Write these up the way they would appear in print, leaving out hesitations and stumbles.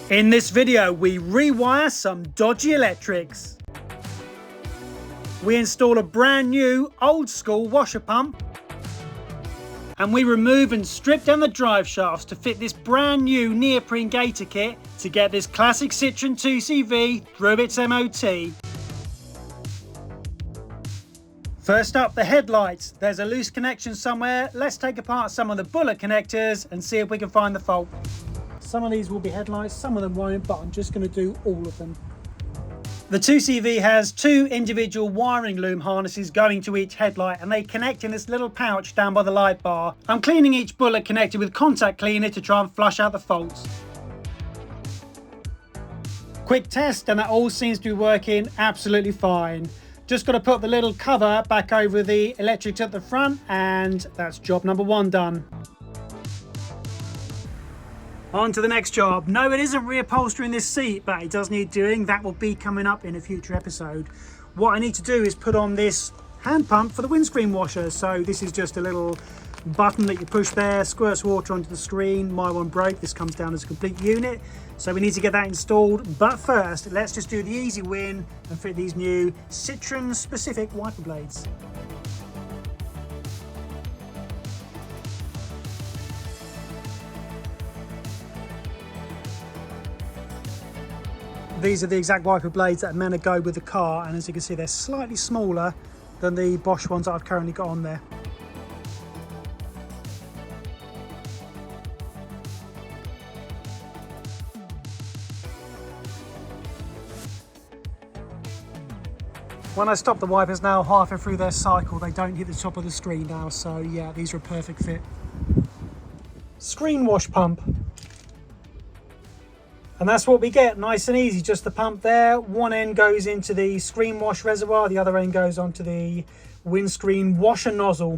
In this video, we rewire some dodgy electrics. We install a brand new old school washer pump. And we remove and strip down the drive shafts to fit this brand new neoprene gator kit to get this classic Citroën 2CV through its MOT. First up, the headlights. There's a loose connection somewhere. Let's take apart some of the bullet connectors and see if we can find the fault. Some of these will be headlights, some of them won't, but I'm just going to do all of them. The 2CV has two individual wiring loom harnesses going to each headlight, and they connect in this little pouch down by the light bar. I'm cleaning each bullet connector with contact cleaner to try and flush out the faults. Quick test, and that all seems to be working absolutely fine. Just got to put the little cover back over the electrics at the front, and that's job number one done. On to the next job. No, it isn't reupholstering this seat, but it does need doing. That will be coming up in a future episode. What I need to do is put on this hand pump for the windscreen washer. So this is just a little button that you push there, squirts water onto the screen. My one broke. This comes down as a complete unit. So we need to get that installed. But first, let's just do the easy win and fit these new Citroën specific wiper blades. These are the exact wiper blades that are meant to go with the car, and as you can see, they're slightly smaller than the Bosch ones that I've currently got on there. When I stop the wipers now halfway through their cycle, they don't hit the top of the screen now, so yeah, these are a perfect fit. Screen wash pump. And that's what we get, nice and easy, just the pump there. One end goes into the screen wash reservoir, the other end goes onto the windscreen washer nozzle.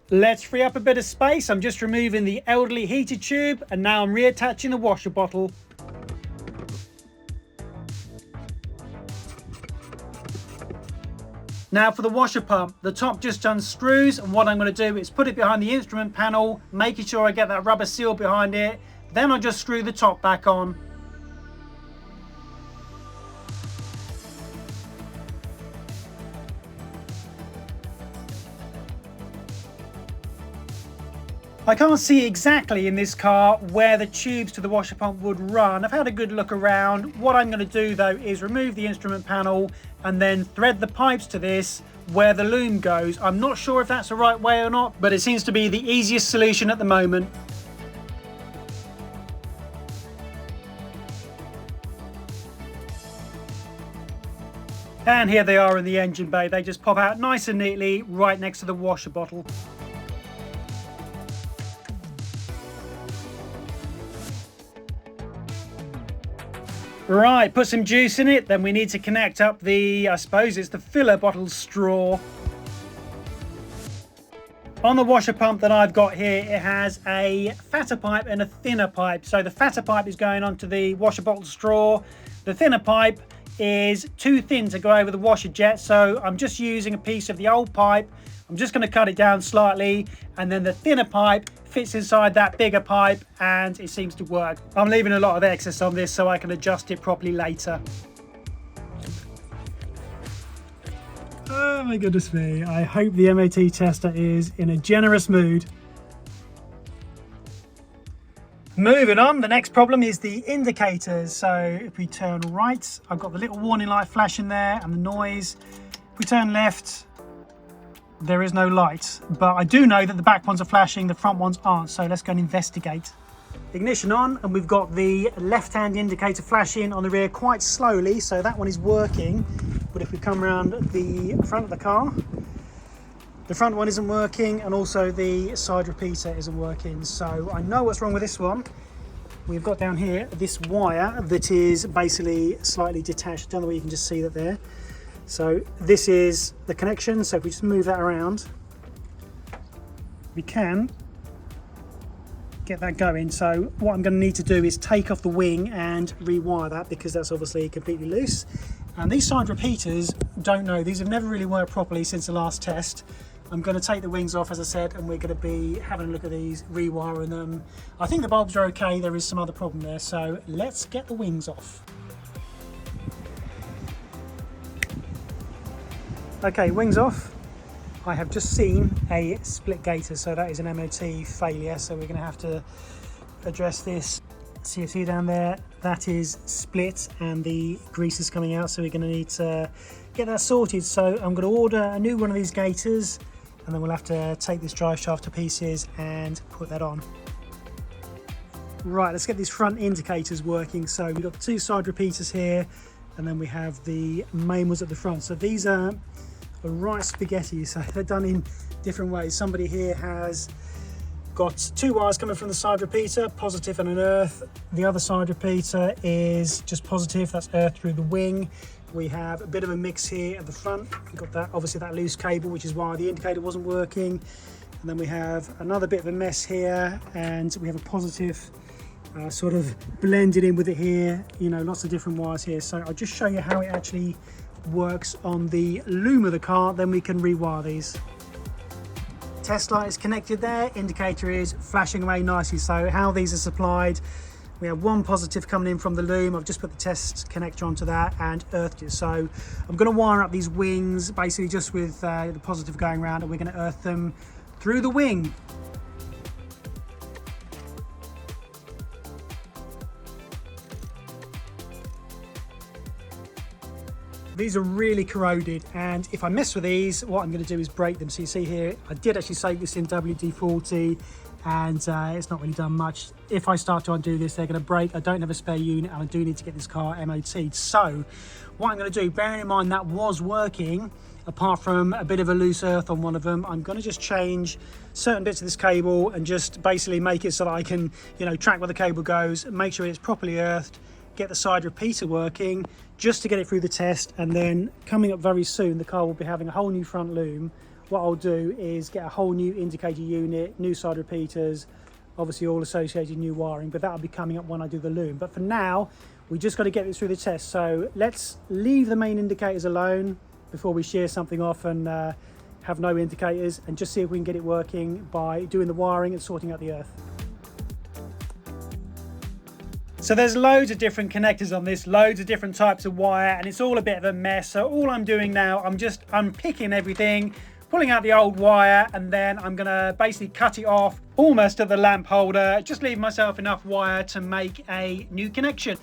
Let's free up a bit of space. I'm just removing the elderly heater tube, and now I'm reattaching the washer bottle. Now for the washer pump, the top just unscrews, and what I'm going to do is put it behind the instrument panel, making sure I get that rubber seal behind it. Then I'll just screw the top back on. I can't see exactly in this car where the tubes to the washer pump would run. I've had a good look around. What I'm going to do though is remove the instrument panel and then thread the pipes to this where the loom goes. I'm not sure if that's the right way or not, but it seems to be the easiest solution at the moment. And here they are in the engine bay. They just pop out nice and neatly right next to the washer bottle. Right, put some juice in it. Then we need to connect up the, I suppose it's the filler bottle straw. On the washer pump that I've got here, it has a fatter pipe and a thinner pipe. So the fatter pipe is going onto the washer bottle straw. The thinner pipe is too thin to go over the washer jet, so I'm just using a piece of the old pipe. I'm just going to cut it down slightly, and then the thinner pipe fits inside that bigger pipe, and it seems to work. I'm leaving a lot of excess on this so I can adjust it properly later. Oh my goodness me, I hope the MOT tester is in a generous mood. Moving on, the next problem is the indicators. So if we turn right, I've got the little warning light flashing there and the noise. If we turn left, there is no light, but I do know that the back ones are flashing, the front ones aren't, so let's go and investigate. Ignition on, and we've got the left-hand indicator flashing on the rear quite slowly, so that one is working. But if we come around the front of the car, the front one isn't working, and also the side repeater isn't working. So I know what's wrong with this one. We've got down here this wire that is basically slightly detached. I don't know whether you can just see that there. So this is the connection. So if we just move that around, we can get that going. So what I'm going to need to do is take off the wing and rewire that, because that's obviously completely loose. And these side repeaters, don't know, these have never really worked properly since the last test. I'm going to take the wings off, as I said, and we're going to be having a look at these, rewiring them. I think the bulbs are okay, there is some other problem there, so let's get the wings off. Okay, wings off. I have just seen a split gaiter, so that is an MOT failure, so we're going to have to address this. So you see down there, that is split and the grease is coming out, so we're going to need to get that sorted. So I'm going to order a new one of these gaiters, and then we'll have to take this drive shaft to pieces and put that on. Right, let's get these front indicators working. So we've got the two side repeaters here, and then we have the main ones at the front. So these are right spaghetti, so they're done in different ways. Somebody here has got two wires coming from the side repeater, positive and an earth. The other side repeater is just positive, that's earth through the wing. We have a bit of a mix here at the front. We've got that, obviously that loose cable, which is why the indicator wasn't working. And then we have another bit of a mess here, and we have a positive sort of blended in with it here. You know, lots of different wires here. So I'll just show you how it actually works on the loom of the car, then we can rewire these. Test light is connected there, indicator is flashing away nicely. So how these are supplied, we have one positive coming in from the loom. I've just put the test connector onto that and earthed it. So I'm going to wire up these wings basically just with the positive going around, and we're going to earth them through the wing. These are really corroded, and if I mess with these, what I'm going to do is break them. So you see here, I did actually soak this in WD-40, and it's not really done much. If I start to undo this, they're going to break. I don't have a spare unit, and I do need to get this car MOT'd. So what I'm going to do, bearing in mind that was working, apart from a bit of a loose earth on one of them, I'm going to just change certain bits of this cable and just basically make it so that I can, you know, track where the cable goes, make sure it's properly earthed, get the side repeater working just to get it through the test. And then coming up very soon, the car will be having a whole new front loom. What I'll do is get a whole new indicator unit, new side repeaters, obviously all associated new wiring, but that'll be coming up when I do the loom. But for now, we just got to get this through the test. So let's leave the main indicators alone before we shear something off and have no indicators, and just see if we can get it working by doing the wiring and sorting out the earth. So there's loads of different connectors on this, loads of different types of wire, and it's all a bit of a mess. So all I'm doing now, I'm just unpicking everything, pulling out the old wire, and then I'm gonna basically cut it off almost to the lamp holder, just leave myself enough wire to make a new connection.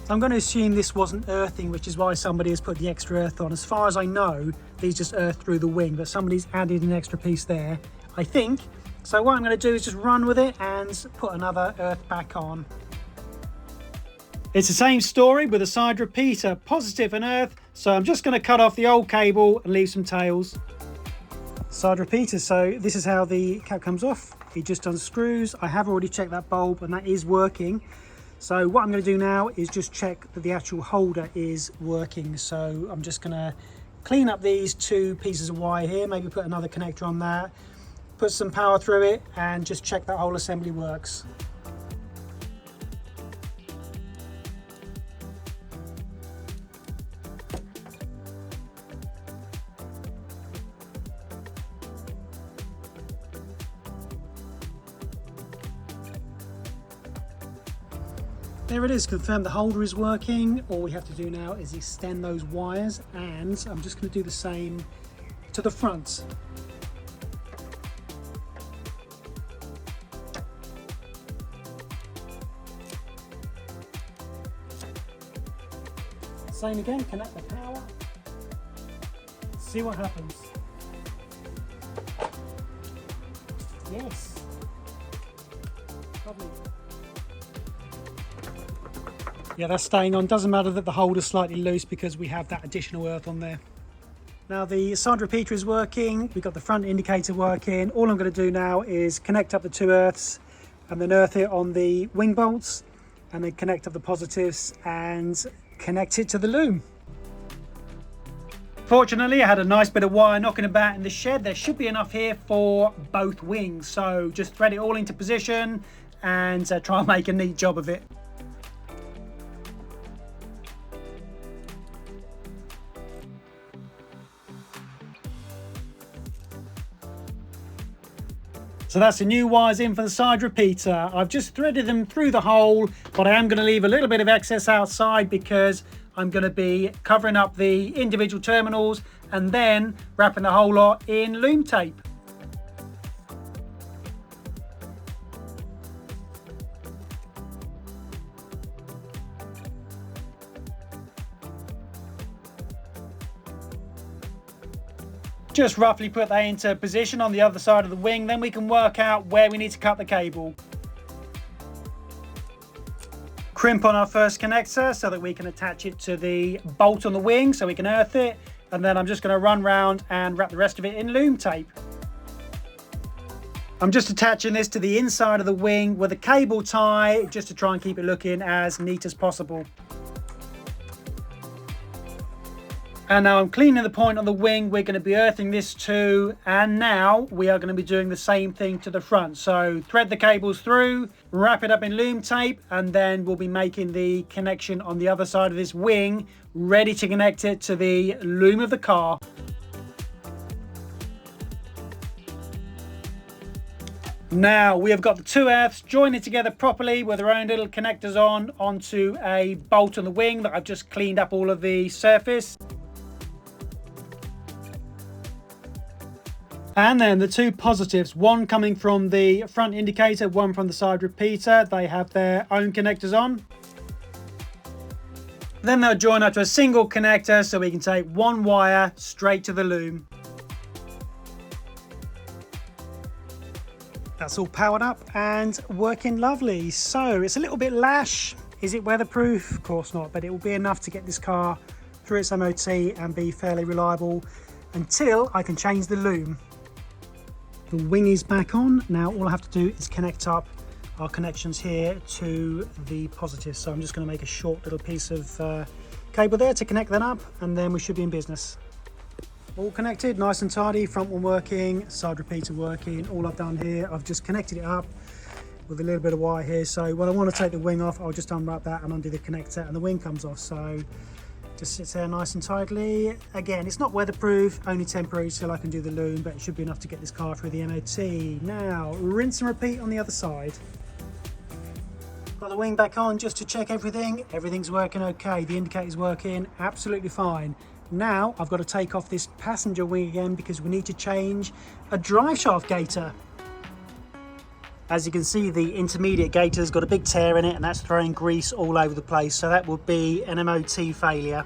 So I'm going to assume this wasn't earthing, which is why somebody has put the extra earth on. As far as I know, these just earth through the wing, but somebody's added an extra piece there, I think. So what I'm going to do is just run with it and put another earth back on. It's the same story with a side repeater, positive and earth. So I'm just going to cut off the old cable and leave some tails. Side repeater, so this is how the cap comes off. It just unscrews. I have already checked that bulb and that is working. So what I'm going to do now is just check that the actual holder is working. So I'm just going to clean up these two pieces of wire here, maybe put another connector on that, put some power through it, and just check that whole assembly works. There it is, confirmed the holder is working. All we have to do now is extend those wires, and I'm just going to do the same to the front. Same again, connect the power, see what happens. Yes, lovely. Yeah, that's staying on. Doesn't matter that the holder's slightly loose because we have that additional earth on there. Now the side repeater is working, we've got the front indicator working. All I'm going to do now is connect up the two earths and then earth it on the wing bolts, and then connect up the positives and connect it to the loom. Fortunately, I had a nice bit of wire knocking about in the shed. There should be enough here for both wings. So just thread it all into position and try and make a neat job of it. So that's the new wires in for the side repeater. I've just threaded them through the hole, but I am going to leave a little bit of excess outside because I'm going to be covering up the individual terminals and then wrapping the whole lot in loom tape. Just roughly put that into position on the other side of the wing, then we can work out where we need to cut the cable. Crimp on our first connector so that we can attach it to the bolt on the wing so we can earth it, and then I'm just going to run round and wrap the rest of it in loom tape. I'm just attaching this to the inside of the wing with a cable tie just to try and keep it looking as neat as possible. And now I'm cleaning the point on the wing we're going to be earthing this to, and now we are going to be doing the same thing to the front. So thread the cables through, wrap it up in loom tape, and then we'll be making the connection on the other side of this wing, ready to connect it to the loom of the car. Now we have got the two earths joined together properly with their own little connectors onto a bolt on the wing that I've just cleaned up all of the surface. And then the two positives, one coming from the front indicator, one from the side repeater. They have their own connectors on. Then they'll join up to a single connector so we can take one wire straight to the loom. That's all powered up and working lovely. So it's a little bit lash. Is it weatherproof? Of course not, but it will be enough to get this car through its MOT and be fairly reliable until I can change the loom. The wing is back on. Now all I have to do is connect up our connections here to the positive. So I'm just going to make a short little piece of cable there to connect that up, and then we should be in business. All connected, nice and tidy, front one working, side repeater working. All I've done here, I've just connected it up with a little bit of wire here. So when I want to take the wing off, I'll just unwrap that and undo the connector and the wing comes off. So just sits there nice and tightly. Again, it's not weatherproof, only temporary till I can do the loom, but it should be enough to get this car through the MOT. Now, rinse and repeat on the other side. Got the wing back on just to check everything. Everything's working okay. The indicator's working absolutely fine. Now, I've got to take off this passenger wing again because we need to change a driveshaft gaiter. As you can see, the intermediate gator's got a big tear in it and that's throwing grease all over the place, so that would be an MOT failure.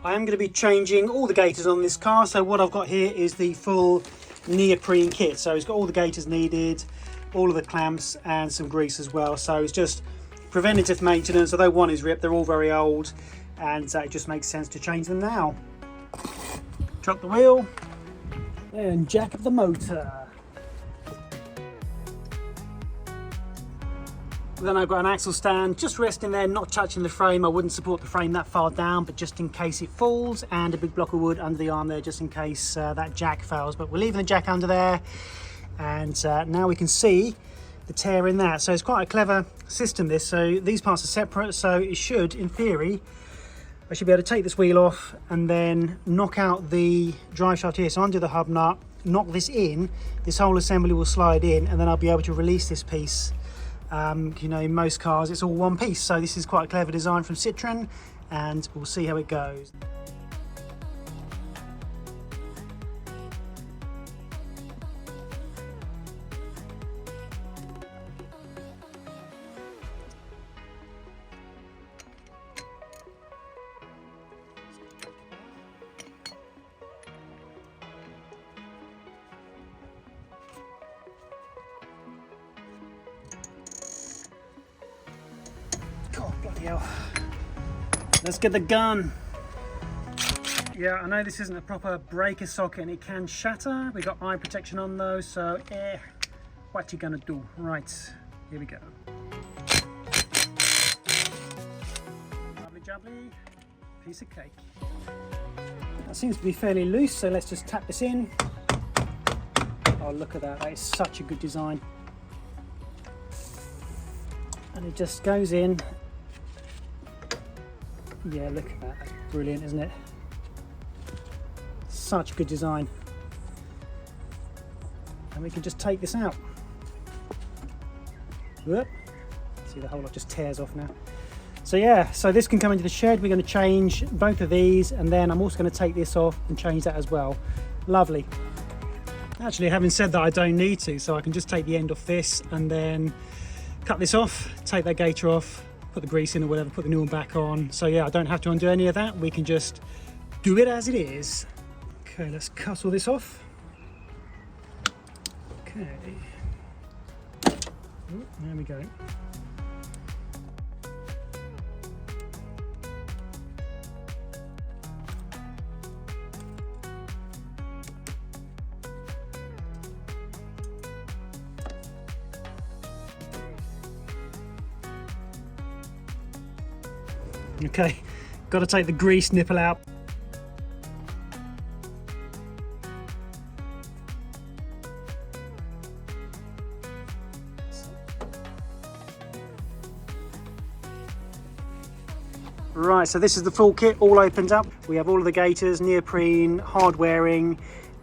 I am going to be changing all the gaiters on this car, so what I've got here is the full neoprene kit. So it's got all the gaiters needed, all of the clamps and some grease as well. So it's just preventative maintenance. Although one is ripped, they're all very old, and it just makes sense to change them now. Chuck the wheel and jack up the motor. Then I've got an axle stand just resting there, not touching the frame. I wouldn't support the frame that far down, but just in case it falls, and a big block of wood under the arm there just in case that jack fails. But we're leaving the jack under there, and now we can see the tear in that. So it's quite a clever system this. So these parts are separate, so it should, in theory, I should be able to take this wheel off and then knock out the drive shaft here. So undo the hub nut, knock this in, this whole assembly will slide in, and then I'll be able to release this piece. You know, in most cars it's all one piece, so this is quite a clever design from Citroën, and we'll see how it goes. Oh, bloody hell. Let's get the gun. Yeah, I know this isn't a proper breaker socket and it can shatter. We got eye protection on those, so what you gonna do? Right, here we go. Lovely jubbly, piece of cake. That seems to be fairly loose, so let's just tap this in. Oh, look at that, that is such a good design. And it just goes in. Yeah, look at that, that's brilliant, isn't it? Such a good design. And we can just take this out. Whoop. See, the whole lot just tears off now. So yeah, so this can come into the shed. We're going to change both of these, and then I'm also going to take this off and change that as well. Lovely. Actually, having said that, I don't need to, so I can just take the end off this and then cut this off, take that gator off, put the grease in or whatever, put the new one back on. So yeah, I don't have to undo any of that. We can just do it as it is. Okay, let's cut all this off. Okay. Ooh, there we go. Okay, got to take the grease nipple out. Right, so this is the full kit, all opened up. We have all of the gaiters, neoprene, hard wearing,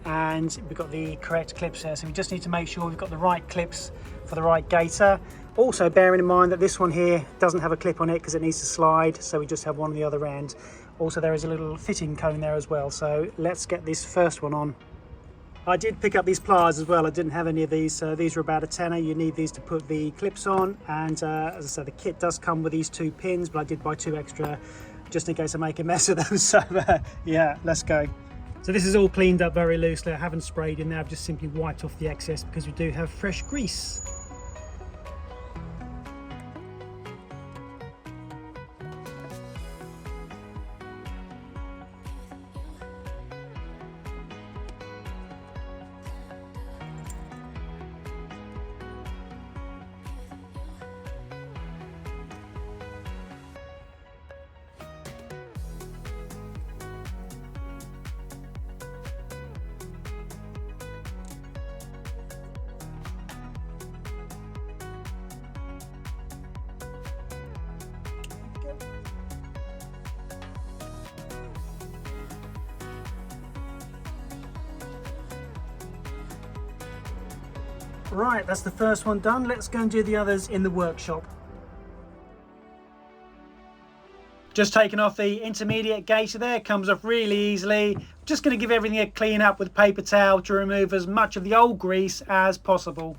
and we've got the correct clips there. So we just need to make sure we've got the right clips for the right gator. Also bearing in mind that this one here doesn't have a clip on it because it needs to slide, so we just have one on the other end. Also there is a little fitting cone there as well, so let's get this first one on. I did pick up these pliers as well. I didn't have any of these, so these are about a tenner. You need these to put the clips on, and as I said, the kit does come with these 2 pins, but I did buy 2 extra just in case I make a mess of them. So yeah, let's go. So this is all cleaned up very loosely. I haven't sprayed in there, I've just simply wiped off the excess because we do have fresh grease. Right, that's the first one done. Let's go and do the others in the workshop. Just taking off the intermediate gator there, comes off really easily. Just going to give everything a clean up with paper towel to remove as much of the old grease as possible.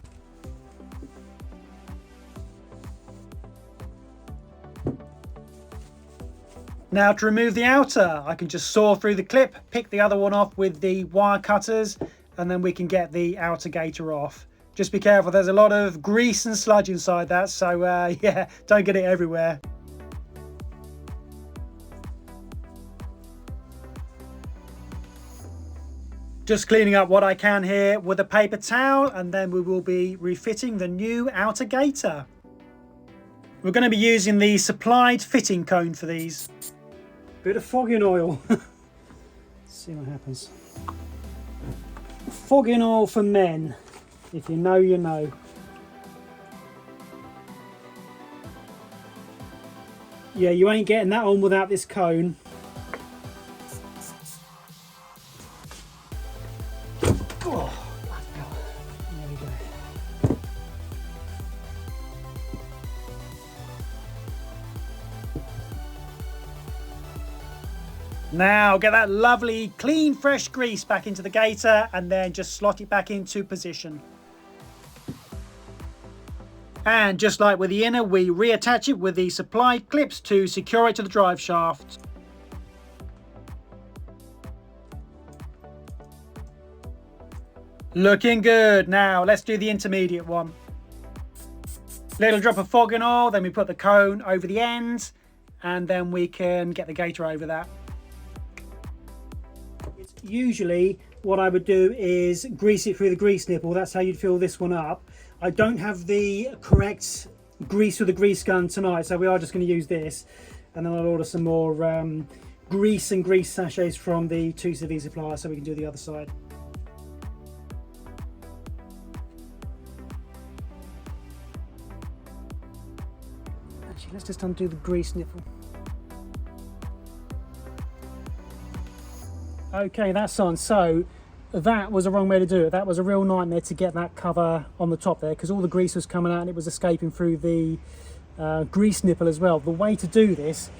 Now to remove the outer, I can just saw through the clip, pick the other one off with the wire cutters, and then we can get the outer gator off. Just be careful, there's a lot of grease and sludge inside that, so yeah, don't get it everywhere. Just cleaning up what I can here with a paper towel, and then we will be refitting the new outer gator. We're going to be using the supplied fitting cone for these. Bit of fogging oil. Let's see what happens. Fogging oil for men. If you know, you know. Yeah, you ain't getting that on without this cone. Oh, there we go. Now get that lovely clean fresh grease back into the gator and then just slot it back into position. And just like with the inner, we reattach it with the supplied clips to secure it to the drive shaft. Looking good. Now let's do the intermediate one. Little drop of fogging oil, then we put the cone over the end, and then we can get the gator over that. Usually what I would do is grease it through the grease nipple. That's how you'd fill this one up. I don't have the correct grease with the grease gun tonight, so we are just going to use this, and then I'll order some more grease and grease sachets from the 2CV supplier so we can do the other side. Actually, let's just undo the grease nipple. Okay, that's on. So that was the wrong way to do it. That was a real nightmare to get that cover on the top there, because all the grease was coming out and it was escaping through the grease nipple as well. The way to do this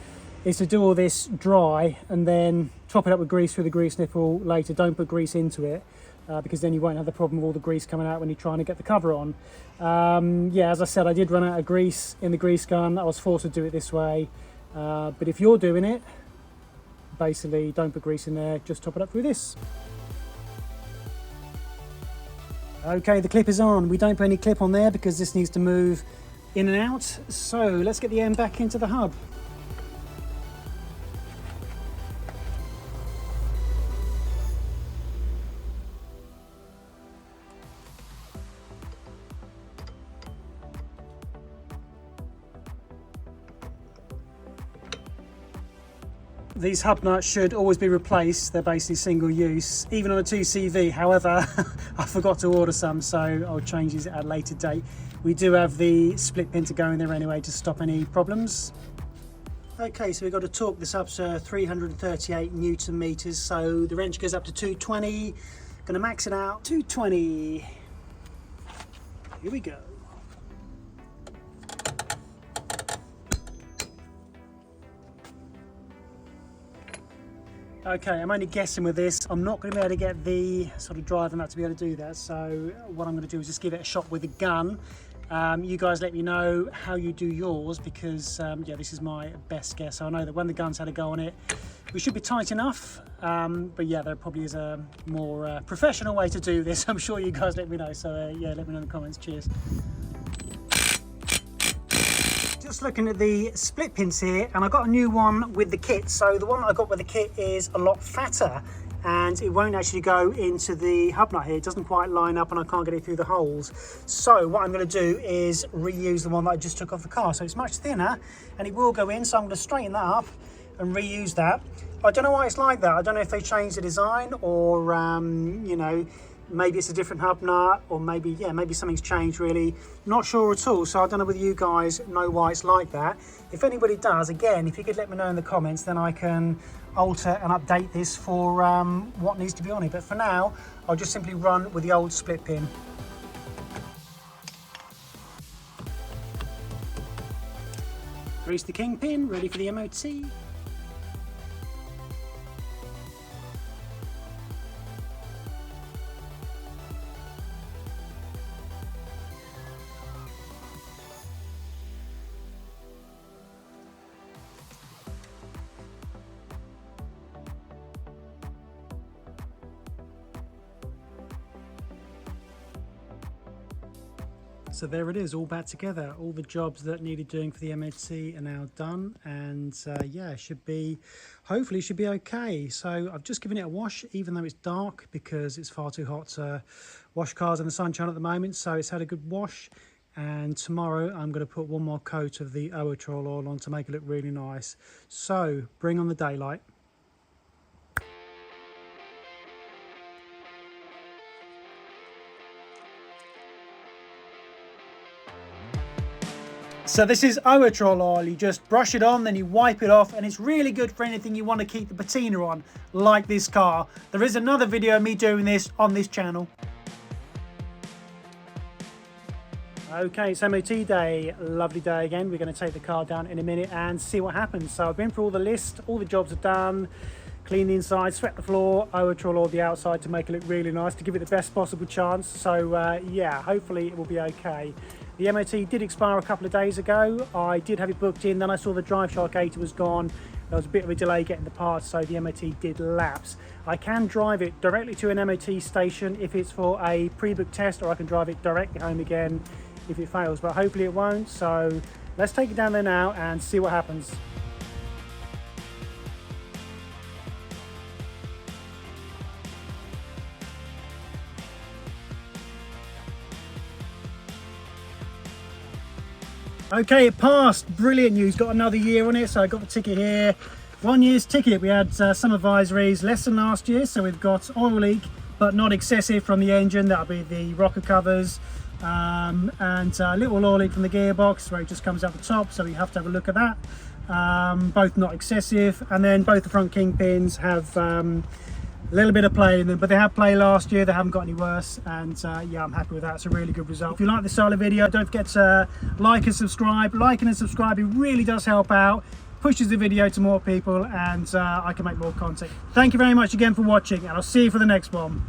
is to do all this dry and then top it up with grease through the grease nipple later. Don't put grease into it because then you won't have the problem of all the grease coming out when you're trying to get the cover on. Yeah, as I said, I did run out of grease in the grease gun. I was forced to do it this way. But if you're doing it, basically don't put grease in there, just top it up through this. Okay, the clip is on. We don't put any clip on there because this needs to move in and out. So let's get the end back into the hub. These hub nuts should always be replaced. They're basically single use, even on a 2CV. However, I forgot to order some, so I'll change these at a later date. We do have the split pin to go in there anyway to stop any problems. Okay, so we've got to torque this up to 338 Newton meters. So the wrench goes up to 220. Gonna max it out, 220. Here we go. Okay, I'm only guessing with this. I'm not going to be able to get the sort of driver nut to be able to do that. So what I'm going to do is just give it a shot with a gun. You guys let me know how you do yours because yeah, this is my best guess. I know that when the gun's had a go on it, we should be tight enough. But yeah, there probably is a more professional way to do this. I'm sure you guys let me know. So yeah, let me know in the comments. Cheers. Just looking at the split pins here, and I got a new one with the kit. So the one that I got with the kit is a lot fatter and it won't actually go into the hub nut here. It doesn't quite line up and I can't get it through the holes. So what I'm going to do is reuse the one that I just took off the car. So it's much thinner and it will go in, so I'm going to straighten that up and reuse that. I don't know why it's like that. I don't know if they changed the design or you know, maybe it's a different hub nut, or maybe, yeah, maybe something's changed really. Not sure at all, so I don't know whether you guys know why it's like that. If anybody does, again, if you could let me know in the comments, then I can alter and update this for what needs to be on it. But for now, I'll just simply run with the old split pin. Grease the kingpin, ready for the MOT. So there it is, all back together. All the jobs that needed doing for the MOT are now done, and yeah, hopefully should be okay. So I've just given it a wash, even though it's dark, because it's far too hot to wash cars in the sunshine at the moment. So it's had a good wash, and tomorrow I'm going to put one more coat of the overhaul oil on to make it look really nice. So bring on the daylight. So this is overhaul oil. You just brush it on, then you wipe it off, and it's really good for anything you want to keep the patina on, like this car. There is another video of me doing this on this channel. Okay, it's MOT day. Lovely day again. We're going to take the car down in a minute and see what happens. So I've been through all the list, all the jobs are done. Clean the inside, swept the floor, overhaul all the outside to make it look really nice, to give it the best possible chance. So yeah, hopefully it will be okay. The MOT did expire a couple of days ago. I did have it booked in, then I saw the driveshaft gator was gone. There was a bit of a delay getting the parts, so the MOT did lapse. I can drive it directly to an MOT station if it's for a pre-booked test, or I can drive it directly home again if it fails, but hopefully it won't. So let's take it down there now and see what happens. Okay, it passed. Brilliant news. Got another year on it, so I got the ticket here. 1 year's ticket. We had some advisories, less than last year, so we've got oil leak, but not excessive from the engine. That'll be the rocker covers, and a little oil leak from the gearbox where it just comes out the top, so you have to have a look at that. Both not excessive, and then both the front kingpins have A little bit of play in them, but they had play last year, they haven't got any worse, and yeah, I'm happy with that. It's a really good result. If you like this style of video, don't forget to like and subscribe. Liking and subscribing really does help out, pushes the video to more people, and I can make more content. Thank you very much again for watching, and I'll see you for the next one.